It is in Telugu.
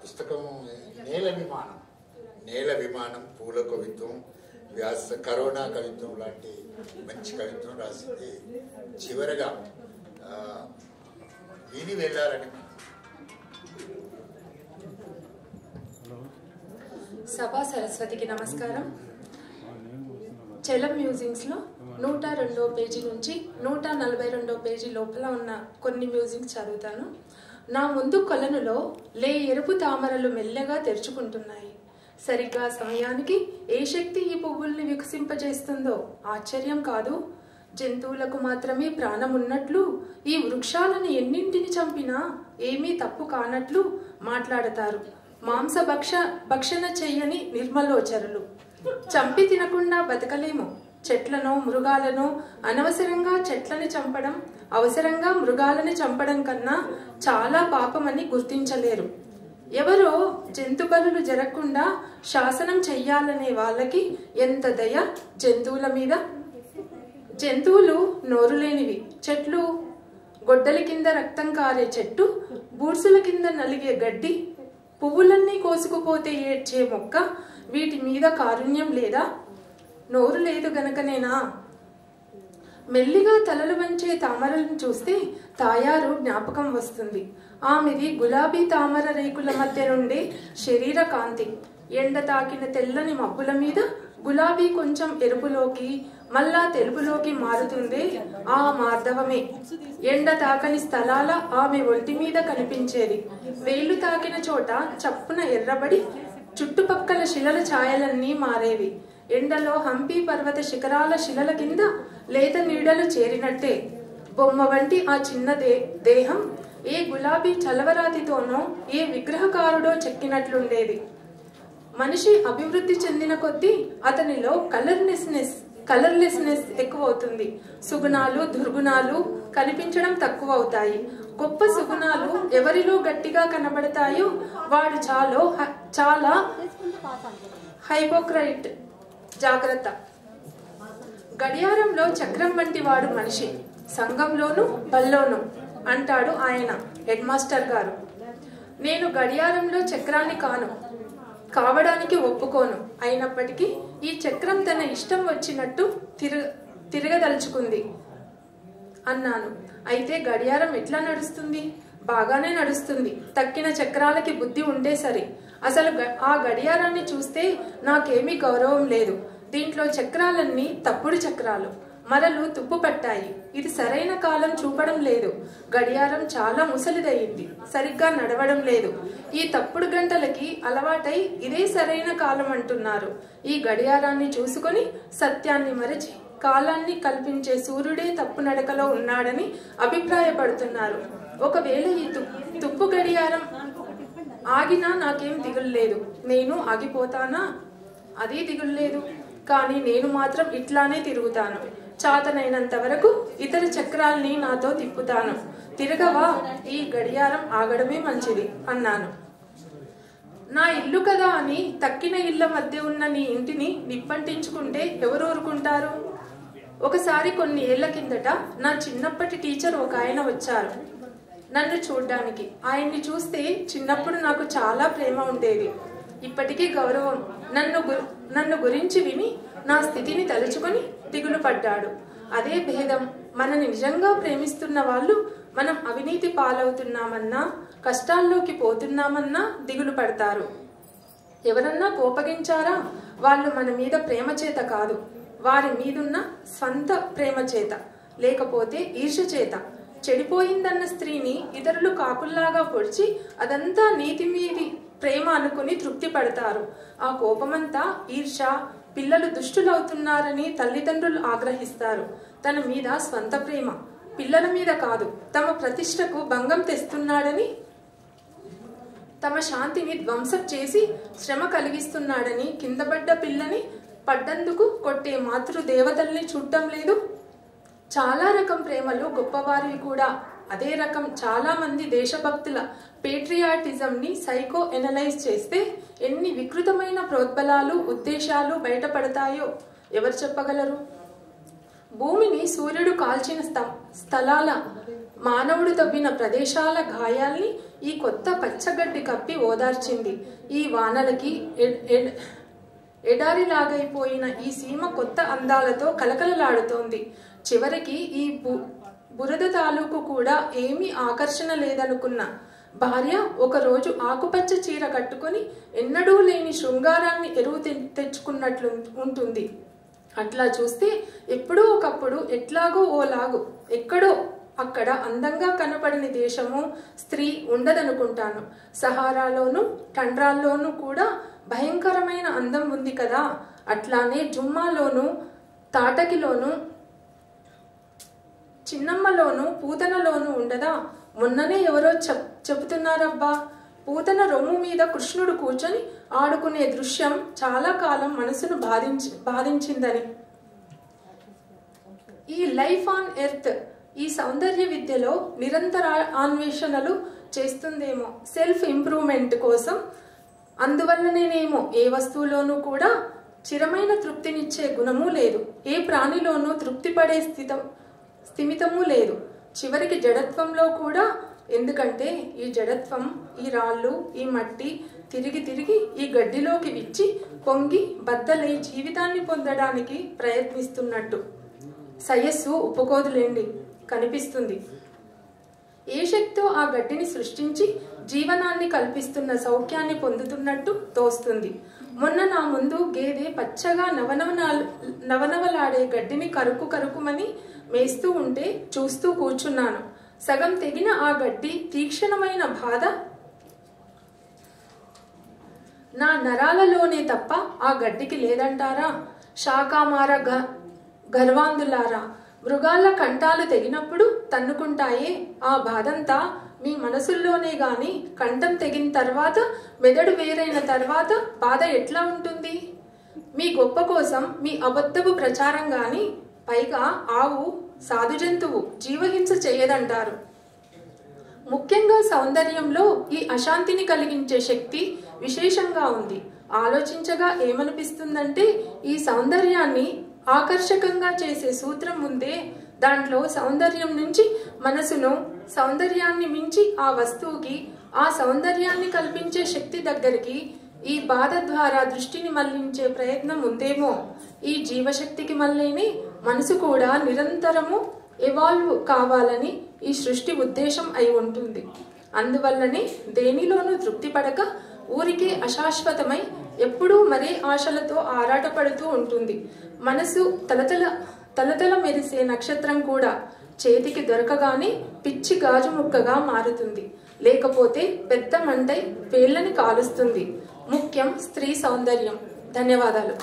పుస్తకం నేల విమానం, నేల విమానం, పూల కవిత్వం, కరోనా కవిత్వం లాంటి మంచి కవిత్వం రాసింది. చివరగా విని వెళ్ళాలని. సభా సరస్వతికి నమస్కారం. చలం మ్యూజిక్స్లో 102వ పేజీ నుంచి 142వ పేజీ లోపల ఉన్న కొన్ని మ్యూజిక్స్ చదువుతాను. నా ముందు కొలనులో ఎరుపు తామరలు మెల్లగా తెరుచుకుంటున్నాయి. సరిగ్గా సమయానికి ఏ శక్తి ఈ పువ్వుల్ని వికసింపజేస్తుందో ఆశ్చర్యం కాదు. జంతువులకు మాత్రమే ప్రాణం ఉన్నట్లు, ఈ వృక్షాలను ఎన్నింటిని చంపినా ఏమీ తప్పు కానట్లు మాట్లాడతారు మాంస భక్షణ చెయ్యని నిర్మలోచరులు. చంపి తినకుండా బతకలేము. చెట్లను, మృగాలను అనవసరంగా చెట్లని చంపడం, అవసరంగా మృగాలని చంపడం కన్నా చాలా పాపమని గుర్తించలేరు. ఎవరో జంతు బలులు జరగకుండా శాసనం చెయ్యాలనే వాళ్ళకి ఎంత దయ జంతువుల మీద. జంతువులు నోరులేనివి, చెట్లు గొడ్డలి కింద రక్తం కారే చెట్టు, బూడ్సుల కింద నలిగే గడ్డి, పువ్వులన్నీ కోసుకుపోతే ఏడ్చే మొక్క, వీటి మీద కారుణ్యం లేదా? నోరు లేదు గనకనేనా? మెల్లిగా తలలు వంచే తామరలను చూస్తే తాయారు జ్ఞాపకం వస్తుంది. ఆమెది గులాబీ తామర రేకుల మధ్య నుండే శరీర కాంతి. ఎండ తాకిన తెల్లని మబ్బుల మీద గులాబీ కొంచెం ఎరుపులోకి, మళ్ళా తెలుపులోకి మారుతుందే ఆ మార్ధవమే. ఎండ తాకని స్థలాల ఆమె ఒంటి మీద కనిపించేది. వేళ్లు తాకిన చోట చప్పున ఎర్రబడి చుట్టుపక్కల శిలల ఛాయలన్నీ మారేవి. ఎండలో హంపి పర్వత శిఖరాల శిలల కింద లేత నీడలు చేరినట్టే. బొమ్మ వంటి ఆ చిన్న దేహం ఏ గులాబీ చలవరాతితోనో ఏ విగ్రహకారుడో చెక్కినట్లుండేది. మనిషి అభివృద్ధి చెందిన కొద్దీ అతనిలో కలర్లెస్నెస్ ఎక్కువ అవుతుంది. సుగుణాలు, దుర్గుణాలు కనిపించడం తక్కువ అవుతాయి. గొప్ప సుగుణాలు ఎవరిలో గట్టిగా కనబడతాయో వాడు చాలా హైపోక్రైట్. జాగ్రత్త. గడియారంలో చక్రం వంటి వాడు మనిషి, సంఘంలోను బల్లోను అంటాడు ఆయన హెడ్ మాస్టర్ గారు. నేను గడియారంలో చక్రాన్ని కావడానికి ఒప్పుకోను. అయినప్పటికీ ఈ చక్రం తన ఇష్టం వచ్చినట్టు తిరగదలుచుకుంది అన్నాను. అయితే గడియారం ఎట్లా నడుస్తుంది? బాగానే నడుస్తుంది. తక్కిన చక్రాలకి బుద్ధి ఉంటే సరి. అసలు ఆ గడియారాన్ని చూస్తే నాకేమీ గౌరవం లేదు. దీంట్లో చక్రాలన్నీ తప్పుడు చక్రాలు, మరలు తుప్పు పట్టాయి. ఇది సరైన కాలం చూపడం లేదు. గడియారం చాలా ముసలిదయ్యింది, సరిగ్గా నడవడం లేదు. ఈ తప్పుడు గంటలకి అలవాటై ఇదే సరైన కాలం అంటున్నారు. ఈ గడియారాన్ని చూసుకొని సత్యాన్ని మరచి కాలాన్ని కల్పించే సూర్యుడే తప్పు నడకలో ఉన్నాడని అభిప్రాయపడుతున్నారు. ఒకవేళ ఈ తుప్పు గడియారం ఆగినా నాకేం దిగులు. నేను ఆగిపోతానా? అది దిగులు. కానీ నేను మాత్రం ఇట్లానే తిరుగుతాను. చాతనైనంత వరకు ఇతర చక్రాల్ని నాతో తిప్పుతాను. తిరగవా? ఈ గడియారం ఆగడమే మంచిది అన్నాను. నా ఇల్లు కదా అని తక్కిన ఇళ్ల మధ్య ఉన్న నీ ఇంటిని నిప్పంటించుకుంటే ఎవరు ఊరుకుంటారు? ఒకసారి కొన్ని ఏళ్ల కిందట నా చిన్నప్పటి టీచర్ ఒక ఆయన వచ్చారు నన్ను చూడ్డానికి. ఆయన్ని చూస్తే చిన్నప్పుడు నాకు చాలా ప్రేమ ఉండేది, ఇప్పటికీ గౌరవం. నన్ను గురించి విని నా స్థితిని తలుచుకొని దిగులు పడ్డాడు. అదే భేదం. మనని నిజంగా ప్రేమిస్తున్న వాళ్ళు మనం అవినీతి పాలవుతున్నామన్నా, కష్టాల్లోకి పోతున్నామన్నా దిగులు పడతారు. ఎవరన్నా కోపగించారా? వాళ్ళు మన మీద ప్రేమ చేత కాదు, వారి మీదున్న స్వంత ప్రేమ చేత, లేకపోతే ఈర్ష్య చేత. చెడిపోయిందన్న స్త్రీని ఇతరులు కాకుల్లాగా పొడిచి అదంతా నీతి మీది ప్రేమ అనుకుని తృప్తి పడతారు. ఆ కోపమంతా ఈర్ష. పిల్లలు దుష్టులవుతున్నారని తల్లిదండ్రులు ఆగ్రహిస్తారు. తన మీద స్వంత ప్రేమ, పిల్లల మీద కాదు. తమ ప్రతిష్టకు భంగం తెస్తున్నాడని, తమ శాంతిని ధ్వంసం చేసి శ్రమ కలిగిస్తున్నాడని కిందపడ్డ పిల్లని పడ్డందుకు కొట్టే మాతృదేవతల్ని చూడటం లేదు. చాలా రకం ప్రేమలు గొప్పవారివి కూడా. అదే రకం చాలా మంది దేశభక్తుల పేట్రియాటిజంని సైకో ఎనలైజ్ చేస్తే ఎన్ని వికృతమైన ప్రోద్బలాలు, ఉద్దేశాలు బయటపడతాయో ఎవరు చెప్పగలరు? భూమిని సూర్యుడు కాల్చిన స్థలాల, మానవుడు తవ్విన ప్రదేశాల గాయాల్ని ఈ కొత్త పచ్చగడ్డి కప్పి ఓదార్చింది. ఈ వానలకి ఎడారిలాగైపోయిన ఈ సీమ కొత్త అందాలతో కలకలలాడుతోంది. చివరికి ఈ బురద తాలూకు కూడా ఏమీ ఆకర్షణ లేదనుకున్న భార్య ఒకరోజు ఆకుపచ్చ చీర కట్టుకొని ఎన్నడూ లేని శృంగారాన్ని ఎరువు తెచ్చుకున్నట్లు ఉంటుంది. అట్లా చూస్తే ఎప్పుడూ ఒకప్పుడు ఎట్లాగో ఓలాగు ఎక్కడో అక్కడ అందంగా కనపడని దేశము స్త్రీ ఉండదనుకుంటాను. సహారాలోను టండ్రాల్లోనూ కూడా భయంకరమైన అందం ఉంది కదా. అట్లానే జుమ్మాలోను తాటకిలోను చిన్నమ్మలోను పూతనలోను ఉండదా? మొన్ననే ఎవరో చెబుతున్నారబ్బా, పూతన రొమ్ము మీద కృష్ణుడు కూర్చొని ఆడుకునే దృశ్యం చాలా కాలం మనసును బాధించిందని. ఈ లైఫ్ ఆన్ ఎర్త్ ఈ సౌందర్య విద్యలో నిరంతర అన్వేషణలు చేస్తుందేమో సెల్ఫ్ ఇంప్రూవ్మెంట్ కోసం. అందువల్లనేనేమో ఏ వస్తువులోనూ కూడా చిరమైన తృప్తినిచ్చే గుణము లేదు. ఏ ప్రాణిలోనూ తృప్తి పడే స్థిమితము లేదు. చివరికి జడత్వంలో కూడా. ఎందుకంటే ఈ జడత్వం, ఈ రాళ్ళు, ఈ మట్టి తిరిగి తిరిగి ఈ గడ్డిలోకి విచ్చి పొంగి బద్దలై జీవితాన్ని పొందడానికి ప్రయత్నిస్తున్నట్టు. సయస్సు ఒప్పుకోదులేండి, కనిపిస్తుంది. ఏ శక్తో ఆ గడ్డిని సృష్టించి జీవనాన్ని కల్పిస్తున్న సౌఖ్యాన్ని పొందుతున్నట్టు తోస్తుంది. మొన్న నా ముందు గేదె పచ్చగా నవనవలాడే గడ్డిని కరుకుమని మేస్తూ ఉంటే చూస్తూ కూర్చున్నాను. సగం తెగిన ఆ గడ్డి తీక్షణమైన బాధ నా నరాలలోనే తప్ప ఆ గడ్డికి లేదంటారా? శాకామార గర్వాంధులారా, మృగాల కంఠాలు తెగినప్పుడు తన్నుకుంటాయే, ఆ బాధంతా మీ మనసుల్లోనే గాని కంఠం తెగిన తర్వాత, మెదడు వేరైన తర్వాత బాధ ఎట్లా ఉంటుంది? మీ గొప్ప కోసం మీ అబద్ధపు ప్రచారం గాని. పైగా ఆవు సాధు జంతువు, జీవహింస చేయదంటారు. ముఖ్యంగా సౌందర్యంలో ఈ అశాంతిని కలిగించే శక్తి విశేషంగా ఉంది. ఆలోచించగా ఏమనిపిస్తుందంటే, ఈ సౌందర్యాన్ని ఆకర్షకంగా చేసే సూత్రం ఉందే, దాంట్లో సౌందర్యం నుంచి మనసును, సౌందర్యాన్ని మించి ఆ వస్తువుకి, ఆ సౌందర్యాన్ని కల్పించే శక్తి దగ్గరికి ఈ బాధ ద్వారా దృష్టిని మళ్లించే ప్రయత్నం ఉందేమో. ఈ జీవశక్తికి మళ్ళీని మనసు కూడా నిరంతరము ఎవాల్వ్ కావాలని ఈ సృష్టి ఉద్దేశం అయి ఉంటుంది. అందువల్లనే దేనిలోనూ తృప్తి పడక ఊరికే అశాశ్వతమై ఎప్పుడూ మరే ఆశలతో ఆరాటపడుతూ ఉంటుంది. మనసు తలతల మెరిసే నక్షత్రం కూడా చేతికి దొరకగానే పిచ్చి గాజు ముక్కగా మారుతుంది. లేకపోతే పెద్ద మంటై వేళ్ళని కాలుస్తుంది. ముఖ్యం స్త్రీ సౌందర్యం. ధన్యవాదాలు.